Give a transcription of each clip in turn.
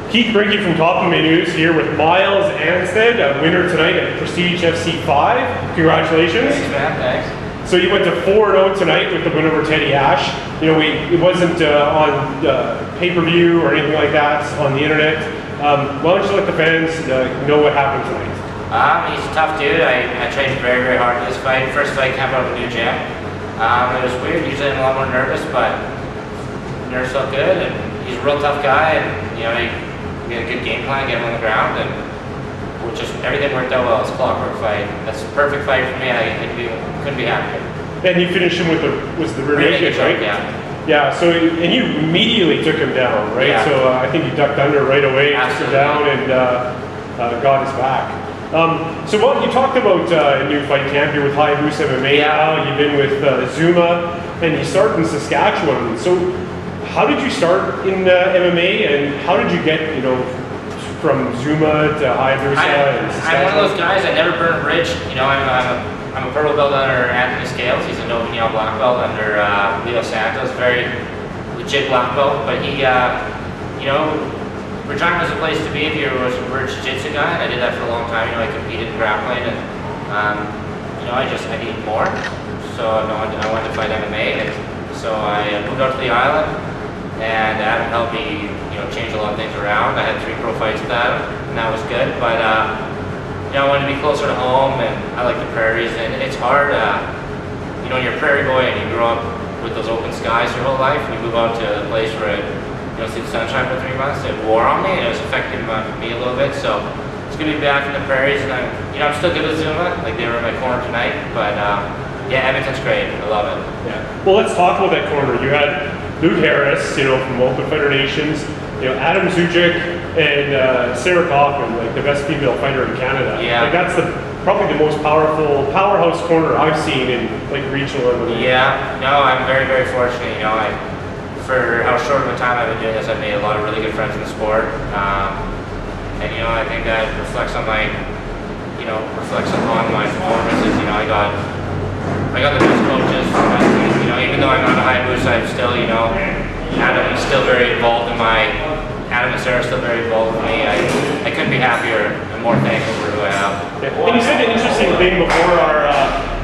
Keith Brinky from Top MMA News here with Miles Anstead, a winner tonight at Prestige FC 5. Congratulations. Thanks, man. Thanks. So you went to 4-0 tonight with the win over Teddy Ash. You know, it wasn't on pay-per-view or anything like that on the internet. Why don't you let the fans know what happened tonight? He's a tough dude. I trained very, very hard for this fight. First fight came out of a new gym. It was weird. Usually I'm a lot more nervous, but nerves felt good. And he's a real tough guy. And you know, we had a good game plan, get him on the ground, and just everything worked out well. It's a clockwork fight. That's a perfect fight for me. I couldn't be happier. And you finished him with the rear naked, right? Yeah. Yeah. So and you immediately took him down, right? Yeah. So I think you ducked under right away, took him down, and got his back. So what you talked about a new fight camp. You're with Hayabusa MMA now. You've been with Zuma, and you started in Saskatchewan. So how did you start in MMA, and how did you get from Zuma to Hayabusa and Saskatchewan? I'm one of those guys. I never burn a bridge. You know, I'm a purple belt under Anthony Scales. He's a Novignol black belt under Leo Santos. Very legit black belt, but he, retirement was a place to be if you were a jiu-jitsu guy, and I did that for a long time. You know, I competed in grappling, and I needed more. So I wanted to fight MMA, and so I moved out to the island, and Adam helped me, change a lot of things around. I had 3 pro fights with Adam, and that was good. But I wanted to be closer to home, and I like the prairies, and it's hard. When you're a prairie boy and you grow up with those open skies your whole life, and you move out to a place where see the sunshine for 3 months, it wore on me, and it was affecting me a little bit. So it's good to be back in the prairies, and I'm still good with Zuma. Like, they were in my corner tonight, but Edmonton's great. I love it. Yeah. Well, let's talk about that corner. You had Luke Harris, from Open Fighter Nations, Adam Zujic, and Sarah Kaufman, like the best female fighter in Canada. Yeah. Like, that's probably the most powerful powerhouse corner I've seen in like regional MMA. Yeah. No, I'm very, very fortunate. For how short of a time I've been doing this, I've made a lot of really good friends in the sport, and I think that reflects on my performances. I got the best coaches. Even though I'm not a Hayabusa, I'm still Adam is still very involved in Adam and Sarah are still very involved with me. I couldn't be happier and more thankful for who I am. Yeah. And you said an interesting thing before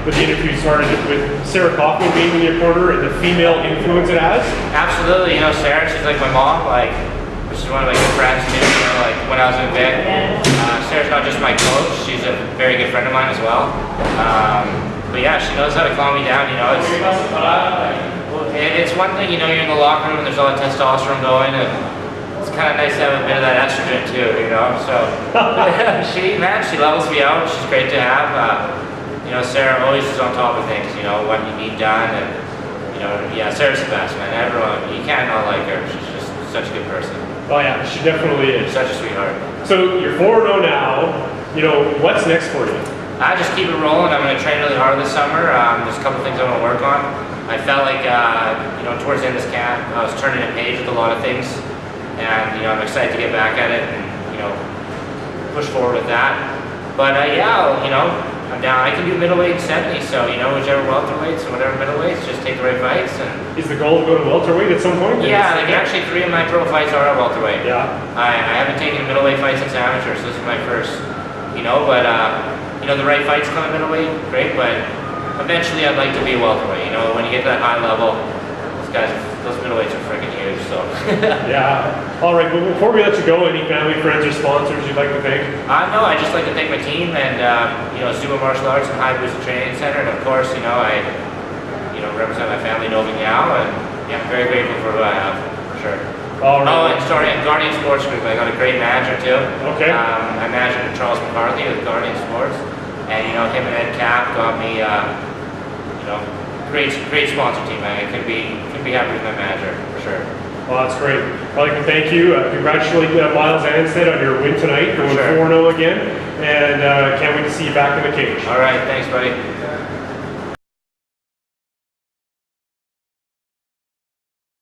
the interview started with Sarah Kaufman being in your corner and the female influence it has. Absolutely. Sarah, she's like my mom. She's one of my good friends too. When I was in Vic, Sarah's not just my coach; she's a very good friend of mine as well. But yeah, she knows how to calm me down. It's one thing. You're in the locker room and there's all the testosterone going, and it's kind of nice to have a bit of that estrogen too. So she levels me out. She's great to have. Sarah always is on top of things, what you need done, and, Sarah's the best, man. Everyone, you can't not like her. She's just such a good person. Oh yeah, she definitely is. Such a sweetheart. So you're 4-0 now, what's next for you? I just keep it rolling. I'm going to train really hard this summer. There's a couple things I want to work on. I felt like, towards the end of this camp, I was turning a page with a lot of things, and, I'm excited to get back at it and, push forward with that. But I'm down. I can do middleweight and 70, so whichever welterweights or whatever middleweights, just take the right fights. And is the goal to go to welterweight at some point? Yeah, actually 3 of my pro fights are at welterweight. Yeah. I haven't taken middleweight fights since amateur, so this is my first. But the right fights come at middleweight, great. But eventually, I'd like to be a welterweight. When you get to that high level, those middleweights are freaking huge. So. Yeah. All right. But before we let you go, any family, friends, or sponsors you'd like to thank? No, I just like to thank my team and Zuma Martial Arts and Hayabusa Training Center, and of course, I represent my family in Novignol, and I'm very grateful for who I have, for sure. All right. Oh, and Guardian Sports Group. I got a great manager too. Okay. I managed Charles McCarthy with Guardian Sports, and him and Ed Cap got me great sponsor team. I couldn't be happy with my manager, for sure. Well, that's great. I'd like to thank you. Congratulate Miles Anstead on your win tonight, going 4-0 again, and can't wait to see you back in the cage. All right, thanks, buddy.